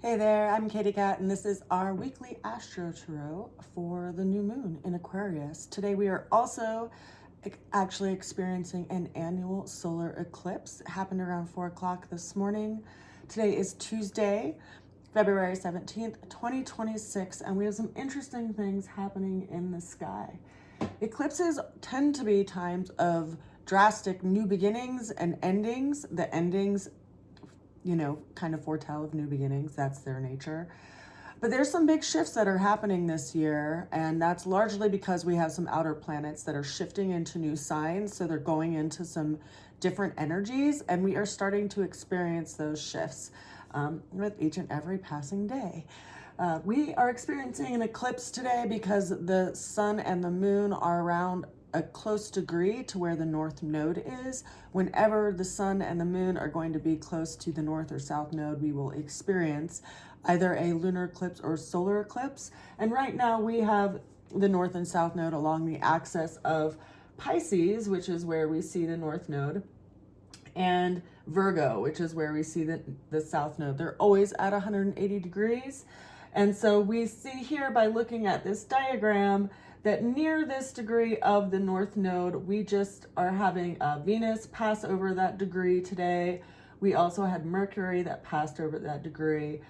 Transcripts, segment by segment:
Hey there, I'm Katie Cat, and this is our weekly AstroTarot for the new moon in Aquarius. Today we are also actually experiencing an annual solar eclipse. It happened around 4 o'clock this morning. Today is Tuesday, February 17th, 2026, and we have some interesting things happening in the sky. Eclipses tend to be times of drastic new beginnings and endings. The endings kind of foretell of new beginnings. That's their nature. But there's some big shifts that are happening this year, and that's largely because we have some outer planets that are shifting into new signs. So they're going into some different energies, and we are starting to experience those shifts with each and every passing day. We are experiencing an eclipse today because the sun and the moon are around a close degree to where the north node is. Whenever the sun and the moon are going to be close to the north or south node, we will experience either a lunar eclipse or solar eclipse. And right now we have the north and south node along the axis of Pisces, which is where we see the north node, and Virgo, which is where we see the south node. They're always at 180 degrees. And so we see here by looking at this diagram that near this degree of the north node, we just are having Venus pass over that degree today. We also had Mercury that passed over that degree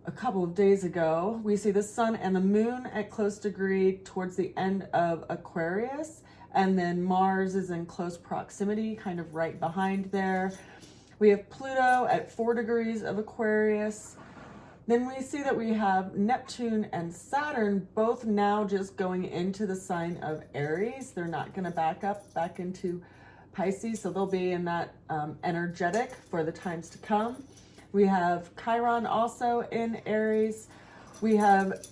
a couple of days ago. We see the sun and the moon at close degree towards the end of Aquarius, and then Mars is in close proximity, kind of right behind there. We have Pluto at 4 degrees of Aquarius. Then we see that we have Neptune and Saturn both now just going into the sign of Aries. They're not going to back into Pisces, so they'll be in that energetic for the times to come. We have Chiron also in Aries. We have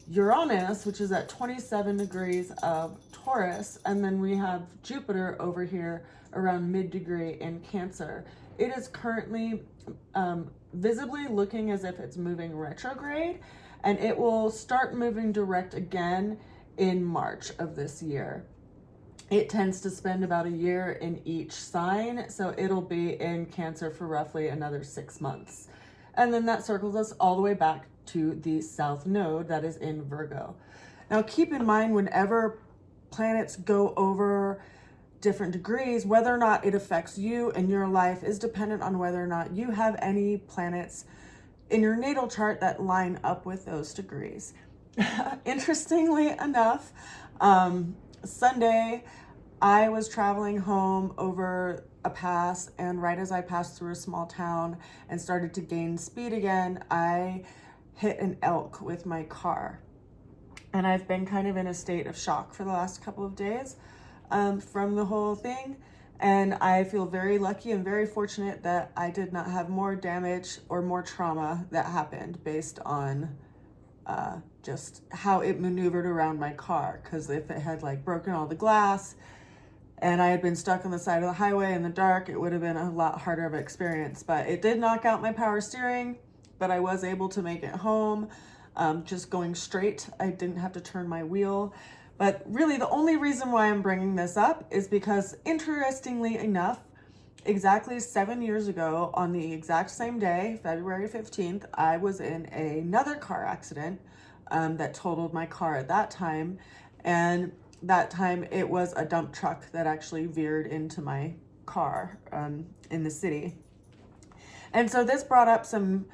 Uranus, which is at 27 degrees of Taurus, and then we have Jupiter over here around mid-degree in Cancer. It is currently visibly looking as if it's moving retrograde, and it will start moving direct again in March of this year. It tends to spend about a year in each sign, so it'll be in Cancer for roughly another 6 months. And then that circles us all the way back to the south node that is in Virgo. Now keep in mind, whenever planets go over different degrees, whether or not it affects you and your life is dependent on whether or not you have any planets in your natal chart that line up with those degrees. Interestingly enough, Sunday, I was traveling home over a pass, and right as I passed through a small town and started to gain speed again, I hit an elk with my car. And I've been kind of in a state of shock for the last couple of days from the whole thing. And I feel very lucky and very fortunate that I did not have more damage or more trauma that happened based on just how it maneuvered around my car. Because if it had like broken all the glass and I had been stuck on the side of the highway in the dark, it would have been a lot harder of an experience. But it did knock out my power steering, but I was able to make it home just going straight. I didn't have to turn my wheel. But really the only reason why I'm bringing this up is because, interestingly enough, exactly 7 years ago on the exact same day, February 15th, I was in another car accident that totaled my car at that time. And that time it was a dump truck that actually veered into my car in the city. And so this brought up some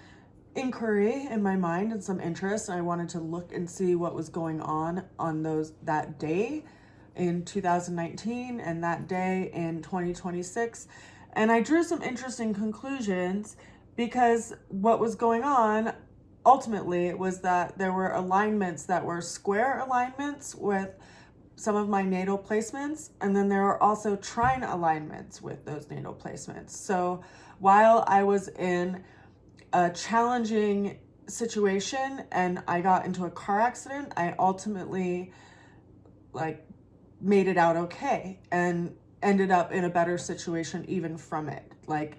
inquiry in my mind and some interest. I wanted to look and see what was going on that day in 2019 and that day in 2026. And I drew some interesting conclusions, because what was going on ultimately was that there were alignments that were square alignments with some of my natal placements, and then there are also trine alignments with those natal placements. So while I was in a challenging situation and I got into a car accident, I ultimately made it out okay and ended up in a better situation even from it. I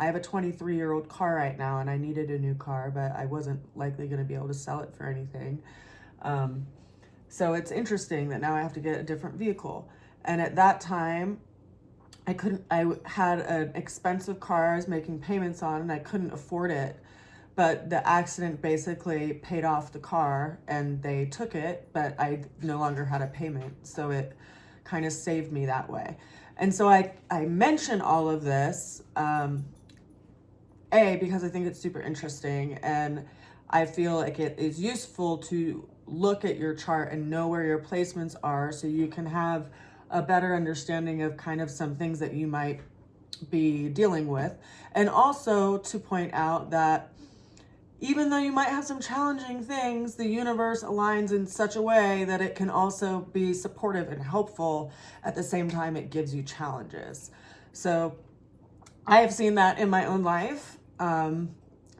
have a 23-year-old car right now and I needed a new car, but I wasn't likely going to be able to sell it for anything. So it's interesting that now I have to get a different vehicle. And at that time, I had an expensive car I was making payments on, and I couldn't afford it. but the accident basically paid off the car and they took it, but I no longer had a payment. So it kind of saved me that way. And so I mention all of this, because I think it's super interesting, and I feel like it is useful to look at your chart and know where your placements are so you can have a better understanding of kind of some things that you might be dealing with. And also to point out that even though you might have some challenging things, the universe aligns in such a way that it can also be supportive and helpful at the same time it gives you challenges. So I have seen that in my own life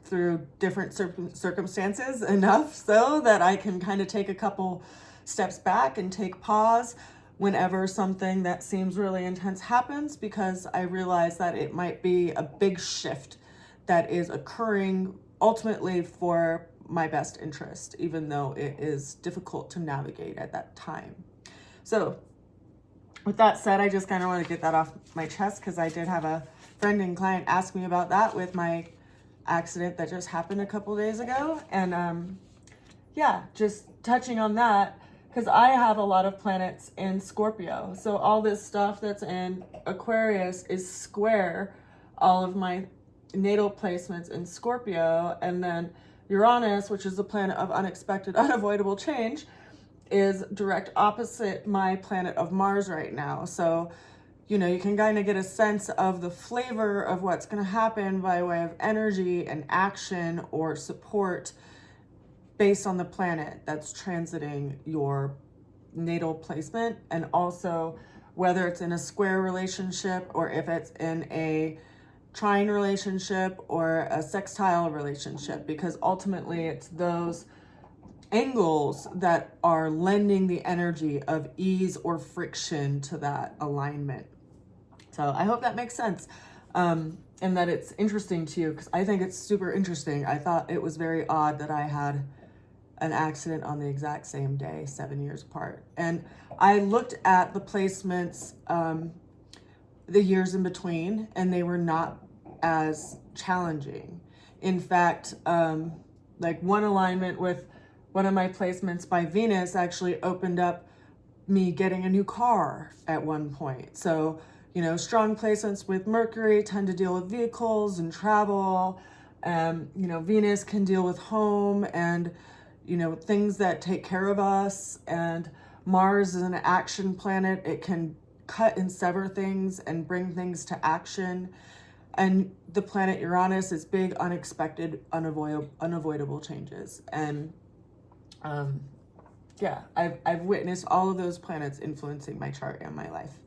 through different circumstances, enough so that I can kind of take a couple steps back and take pause whenever something that seems really intense happens, because I realize that it might be a big shift that is occurring ultimately for my best interest, even though it is difficult to navigate at that time. So with that said, I just kind of want to get that off my chest, because I did have a friend and client ask me about that with my accident that just happened a couple days ago. And just touching on that, because I have a lot of planets in Scorpio. So all this stuff that's in Aquarius is square all of my natal placements in Scorpio. And then Uranus, which is the planet of unexpected, unavoidable change, is direct opposite my planet of Mars right now. So, you know, you can kind of get a sense of the flavor of what's going to happen by way of energy and action or support based on the planet that's transiting your natal placement, and also whether it's in a square relationship or if it's in a trine relationship or a sextile relationship, because ultimately it's those angles that are lending the energy of ease or friction to that alignment. So I hope that makes sense, and that it's interesting to you, because I think it's super interesting. I thought it was very odd that I had an accident on the exact same day, 7 years apart. And I looked at the placements, the years in between, and they were not as challenging. In fact, like one alignment with one of my placements by Venus actually opened up me getting a new car at one point. So, you know, strong placements with Mercury tend to deal with vehicles and travel. You know, Venus can deal with home and, you know, things that take care of us. And Mars is an action planet. It can cut and sever things and bring things to action. And the planet Uranus is big, unexpected, unavoidable changes. And I've witnessed all of those planets influencing my chart and my life.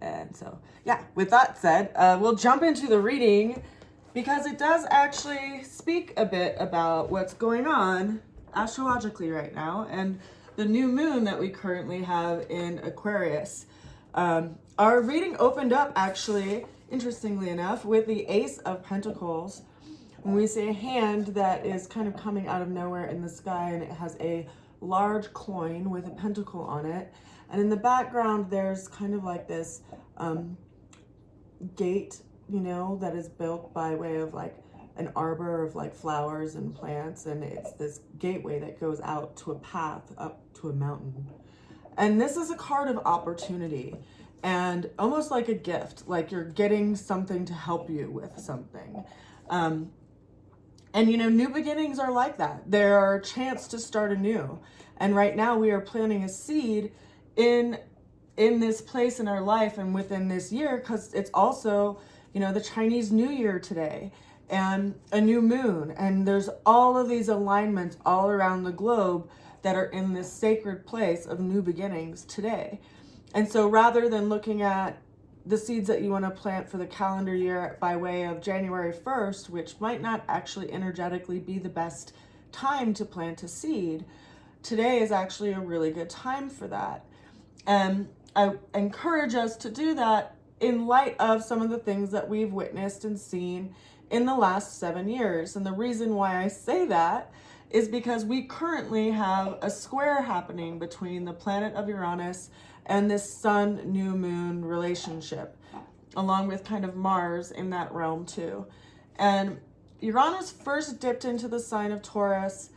And so, with that said, we'll jump into the reading, because it does actually speak a bit about what's going on astrologically right now and the new moon that we currently have in Aquarius. Our reading opened up, actually, interestingly enough, with the Ace of Pentacles. When we see a hand that is kind of coming out of nowhere in the sky, and it has a large coin with a pentacle on it. And in the background, there's kind of like this gate, you know, that is built by way of like an arbor of like flowers and plants. And it's this gateway that goes out to a path up to a mountain. And this is a card of opportunity, and almost like a gift, like you're getting something to help you with something. And, you know, new beginnings are like that. They're our chance to start anew. And right now we are planting a seed in this place in our life and within this year, because it's also, you know, the Chinese New Year today and a new moon. And there's all of these alignments all around the globe that are in this sacred place of new beginnings today. And so rather than looking at the seeds that you want to plant for the calendar year by way of January 1st, which might not actually energetically be the best time to plant a seed, today is actually a really good time for that. And I encourage us to do that in light of some of the things that we've witnessed and seen in the last 7 years. And the reason why I say that is because we currently have a square happening between the planet of Uranus and this sun new moon relationship, along with kind of Mars in that realm too. And Uranus first dipped into the sign of Taurus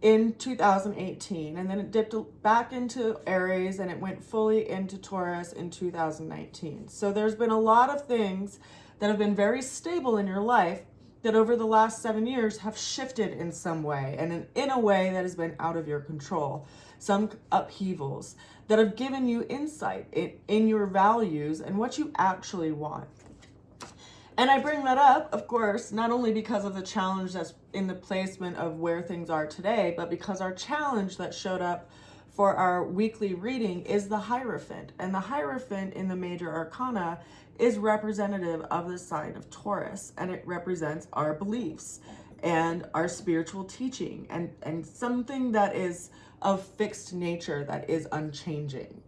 in 2018, and then it dipped back into Aries, and it went fully into Taurus in 2019. So there's been a lot of things that have been very stable in your life that over the last 7 years have shifted in some way, and in a way that has been out of your control. Some upheavals that have given you insight in your values and what you actually want. And I bring that up, of course, not only because of the challenge that's in the placement of where things are today, but because our challenge that showed up for our weekly reading is the Hierophant. And the Hierophant in the major arcana is representative of the sign of Taurus, and it represents our beliefs and our spiritual teaching and something that is of fixed nature, that is unchanging.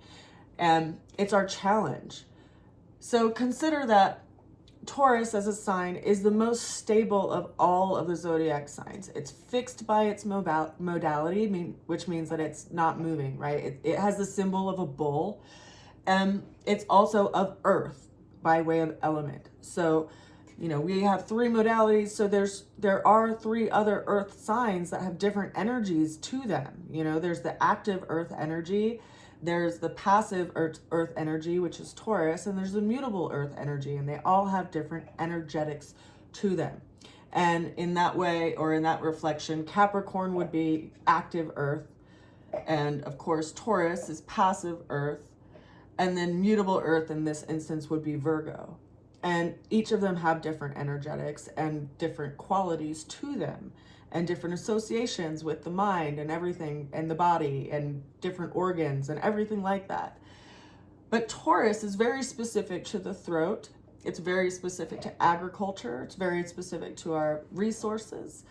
And it's our challenge. So consider that Taurus as a sign is the most stable of all of the zodiac signs. It's fixed by its modality, which means that it's not moving, right? It has the symbol of a bull. And it's also of earth by way of element. So, we have 3 modalities. So there are 3 other earth signs that have different energies to them. There's the active earth energy. There's the passive earth energy, which is Taurus, and there's the mutable earth energy, and they all have different energetics to them. And in that way, or in that reflection, Capricorn would be active earth, and of course Taurus is passive earth, and then mutable earth in this instance would be Virgo. And each of them have different energetics and different qualities to them, and different associations with the mind and everything, and the body and different organs and everything like that. But Taurus is very specific to the throat. It's very specific to agriculture. It's very specific to our resources,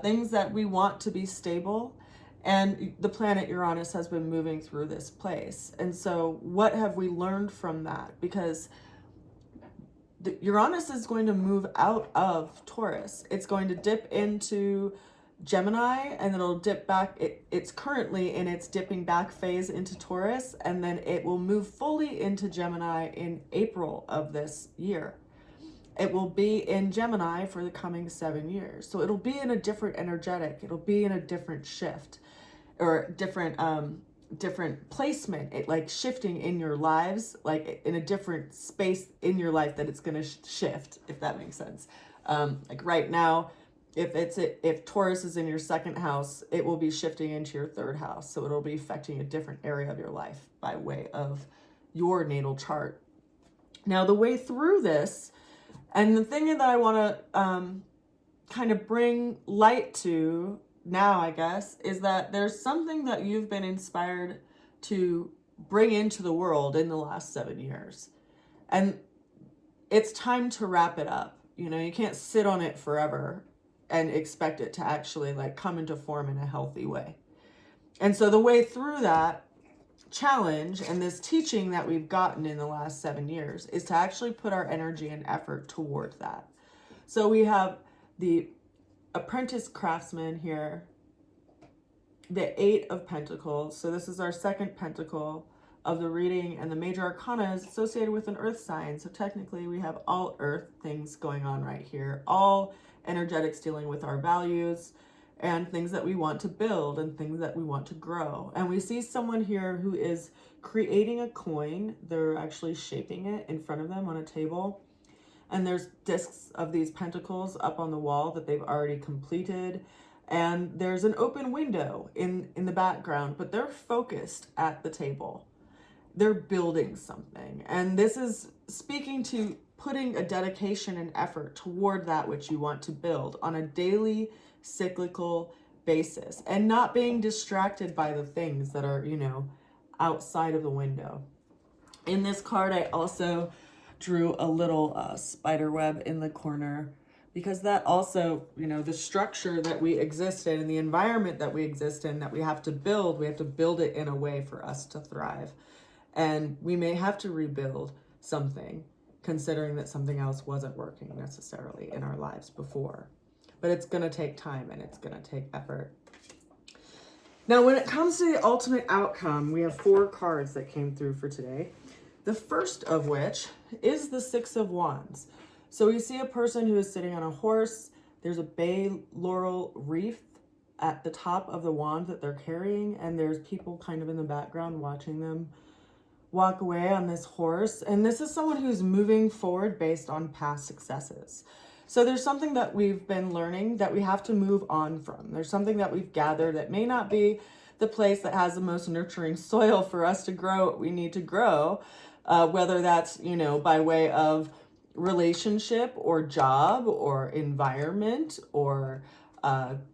things that we want to be stable. And the planet Uranus has been moving through this place. And so what have we learned from that? Because Uranus is going to move out of Taurus. It's going to dip into Gemini, and it'll dip back. It's currently in its dipping back phase into Taurus, and then it will move fully into Gemini in April of this year. It will be in Gemini for the coming 7 years. So it'll be in a different energetic. It'll be in a different shift, or different placement, like shifting in your lives, like in a different space in your life that it's going to shift, if that makes sense. Like right now, if Taurus is in your 2nd house, it will be shifting into your 3rd house. So it'll be affecting a different area of your life by way of your natal chart. Now, the way through this, and the thing that I want to kind of bring light to now, I guess, is that there's something that you've been inspired to bring into the world in the last 7 years. And it's time to wrap it up. You can't sit on it forever and expect it to actually come into form in a healthy way. And so the way through that challenge and this teaching that we've gotten in the last 7 years is to actually put our energy and effort toward that. So we have the apprentice craftsman here, the 8 of Pentacles. So this is our 2nd pentacle of the reading, and the major arcana is associated with an earth sign. So technically we have all earth things going on right here, all energetics dealing with our values and things that we want to build and things that we want to grow. And we see someone here who is creating a coin. They're actually shaping it in front of them on a table. And there's discs of these pentacles up on the wall that they've already completed. And there's an open window in the background, but they're focused at the table. They're building something. And this is speaking to putting a dedication and effort toward that which you want to build on a daily cyclical basis, and not being distracted by the things that are, outside of the window. In this card, I also drew a little spider web in the corner, because that also, the structure that we exist in and the environment that we exist in, that we have to build it in a way for us to thrive. And we may have to rebuild something, considering that something else wasn't working necessarily in our lives before. But it's going to take time and it's going to take effort. Now, when it comes to the ultimate outcome, we have 4 cards that came through for today. The first of which is the 6 of Wands. So we see a person who is sitting on a horse. There's a bay laurel wreath at the top of the wand that they're carrying, and there's people kind of in the background watching them walk away on this horse. And this is someone who's moving forward based on past successes. So there's something that we've been learning that we have to move on from. There's something that we've gathered that may not be the place that has the most nurturing soil for us to grow what we need to grow, whether that's, you know, by way of relationship or job or environment or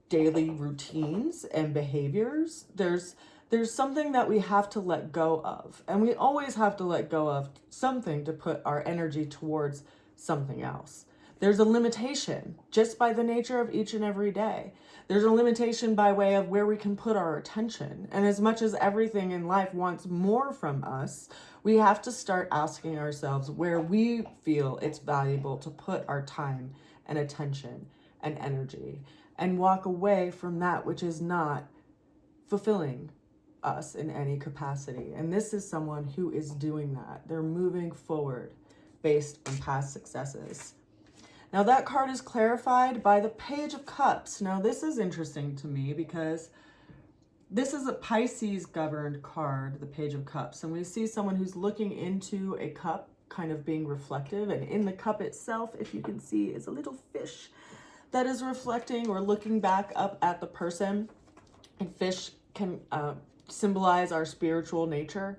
daily routines and behaviors. There's something that we have to let go of, and we always have to let go of something to put our energy towards something else. There's a limitation just by the nature of each and every day. There's a limitation by way of where we can put our attention. And as much as everything in life wants more from us, we have to start asking ourselves where we feel it's valuable to put our time and attention and energy, and walk away from that which is not fulfilling us in any capacity. And this is someone who is doing that. They're moving forward based on past successes. Now that card is clarified by the Page of Cups. Now this is interesting to me because this is a Pisces governed card, the Page of Cups. And we see someone who's looking into a cup, kind of being reflective. And in the cup itself, if you can see, is a little fish that is reflecting or looking back up at the person. And fish can symbolize our spiritual nature.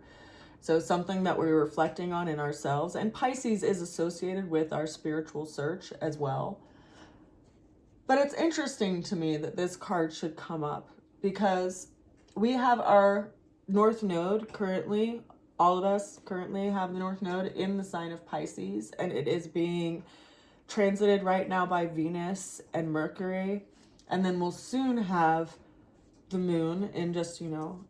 So something that we're reflecting on in ourselves. And Pisces is associated with our spiritual search as well. But it's interesting to me that this card should come up because we have our North Node currently, all of us currently have the North Node in the sign of Pisces, and it is being transited right now by Venus and Mercury. And then we'll soon have the moon in just, you know,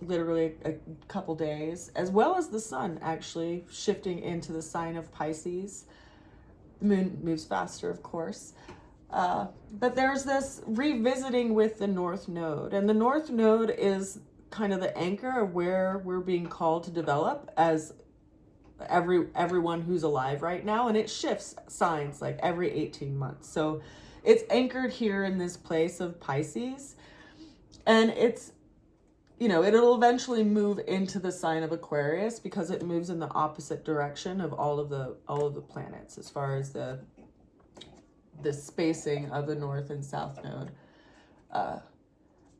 literally a couple days, as well as the sun actually shifting into the sign of Pisces. The moon moves faster, of course. But there's this revisiting with the North Node. And the North Node is kind of the anchor of where we're being called to develop as everyone who's alive right now. And it shifts signs like every 18 months. So it's anchored here in this place of Pisces. And it's, you know, it'll eventually move into the sign of Aquarius because it moves in the opposite direction of all of the planets as far as the spacing of the North and South Node.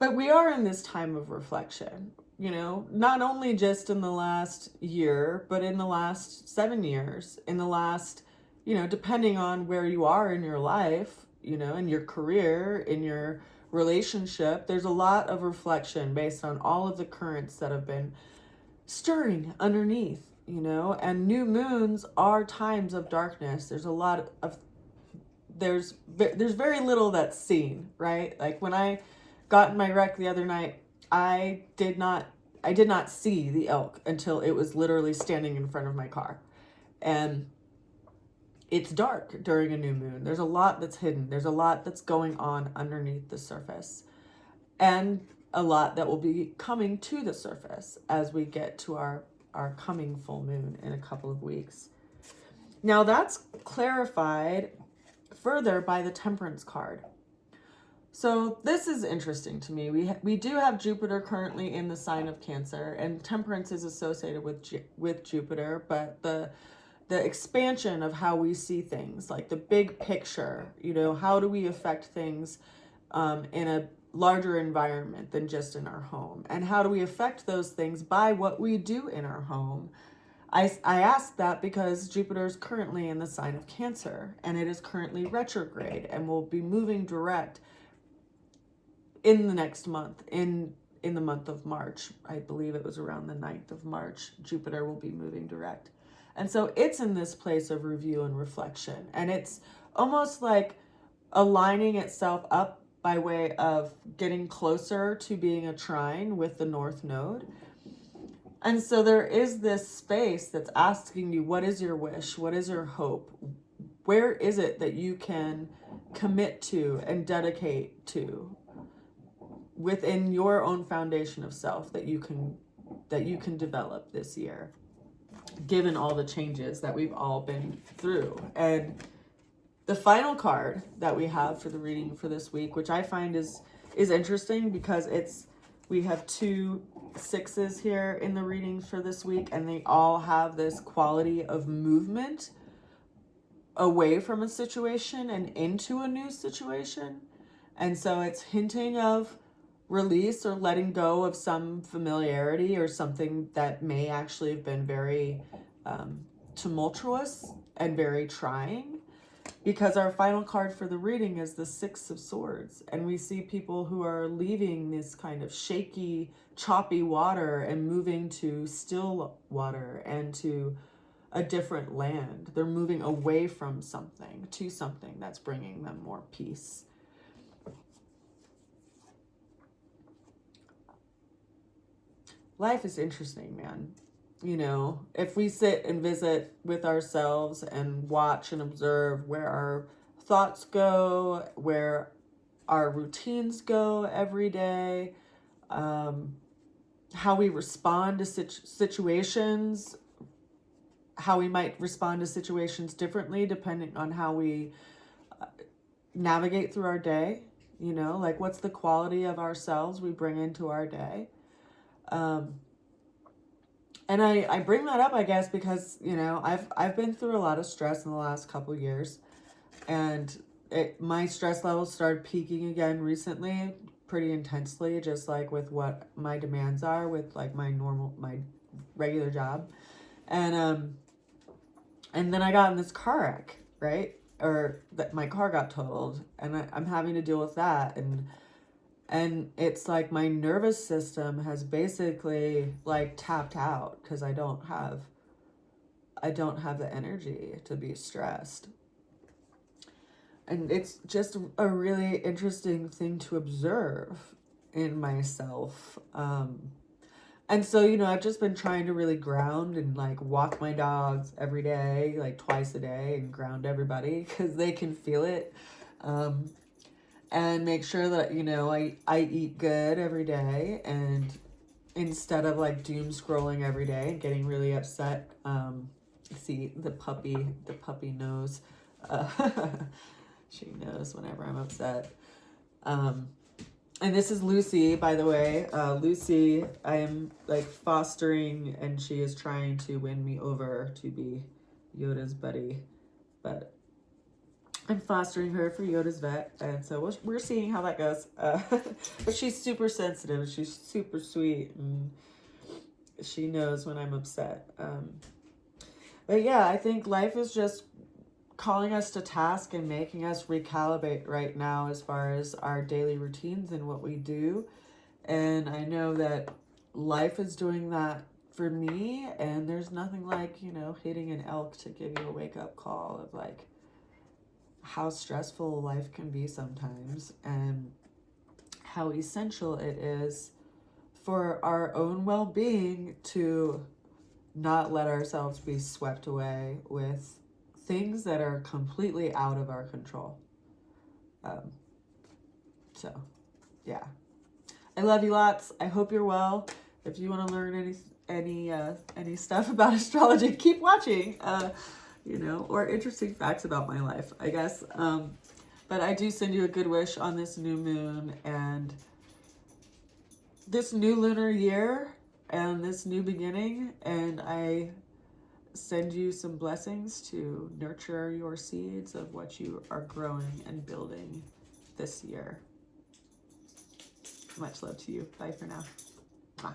But we are in this time of reflection, you know, not only just in the last year, but in the last 7 years, in the last, you know, depending on where you are in your life, you know, in your career, in your relationship, there's a lot of reflection based on all of the currents that have been stirring underneath, you know. And new moons are times of darkness. There's a lot of there's very little that's seen, right? Like when I got in my wreck the other night, I did not see the elk until it was literally standing in front of my car. And it's dark during a new moon. There's a lot that's hidden. There's a lot that's going on underneath the surface. And a lot that will be coming to the surface as we get to our coming full moon in a couple of weeks. Now that's clarified further by the Temperance card. So this is interesting to me. We do have Jupiter currently in the sign of Cancer, and Temperance is associated with Jupiter, but the expansion of how we see things, like the big picture, you know, how do we affect things in a larger environment than just in our home? And how do we affect those things by what we do in our home? I ask that because Jupiter is currently in the sign of Cancer, and it is currently retrograde and will be moving direct in the next month, in the month of March. I believe it was around the 9th of March, Jupiter will be moving direct. And so it's in this place of review and reflection. And it's almost like aligning itself up by way of getting closer to being a trine with the North Node. And so there is this space that's asking you, what is your wish? What is your hope? Where is it that you can commit to and dedicate to within your own foundation of self that you can develop this year, given all the changes that we've all been through? And the final card that we have for the reading for this week, which I find is interesting because we have 2 6s here in the reading for this week, and they all have this quality of movement away from a situation and into a new situation. And so it's hinting of release or letting go of some familiarity or something that may actually have been very tumultuous and very trying, because our final card for the reading is the 6 of Swords, and we see people who are leaving this kind of shaky, choppy water and moving to still water and to a different land. They're moving away from something to something that's bringing them more peace. Life is interesting, man. You know, if we sit and visit with ourselves and watch and observe where our thoughts go, where our routines go every day, how we respond to situations, how we might respond to situations differently depending on how we navigate through our day, you know, like what's the quality of ourselves we bring into our day. And I bring that up, I guess, because, you know, I've been through a lot of stress in the last couple years, and my stress levels started peaking again recently pretty intensely, just like with what my demands are with like my regular job. And then I got in this car wreck, right? Or that my car got totaled, and I'm having to deal with that. And it's like my nervous system has basically like tapped out because I don't have the energy to be stressed. And it's just a really interesting thing to observe in myself. And so, you know, I've just been trying to really ground and like walk my dogs every day, like twice a day, and ground everybody because they can feel it. And make sure that, you know, I eat good every day, and instead of like doom scrolling every day and getting really upset, see the puppy knows, she knows whenever I'm upset. And this is Lucy, by the way. Lucy, I am like fostering, and she is trying to win me over to be Yoda's buddy, but I'm fostering her for Yoda's vet, and so we're seeing how that goes. But she's super sensitive. She's super sweet, and she knows when I'm upset. But yeah, I think life is just calling us to task and making us recalibrate right now as far as our daily routines and what we do. And I know that life is doing that for me, and there's nothing like, you know, hitting an elk to give you a wake-up call of like how stressful life can be sometimes, and how essential it is for our own well-being to not let ourselves be swept away with things that are completely out of our control. So yeah, I love you lots. I hope you're well. If you want to learn any stuff about astrology, keep watching. You know, or interesting facts about my life, I guess. But I do send you a good wish on this new moon and this new lunar year and this new beginning. And I send you some blessings to nurture your seeds of what you are growing and building this year. Much love to you. Bye for now. Mwah.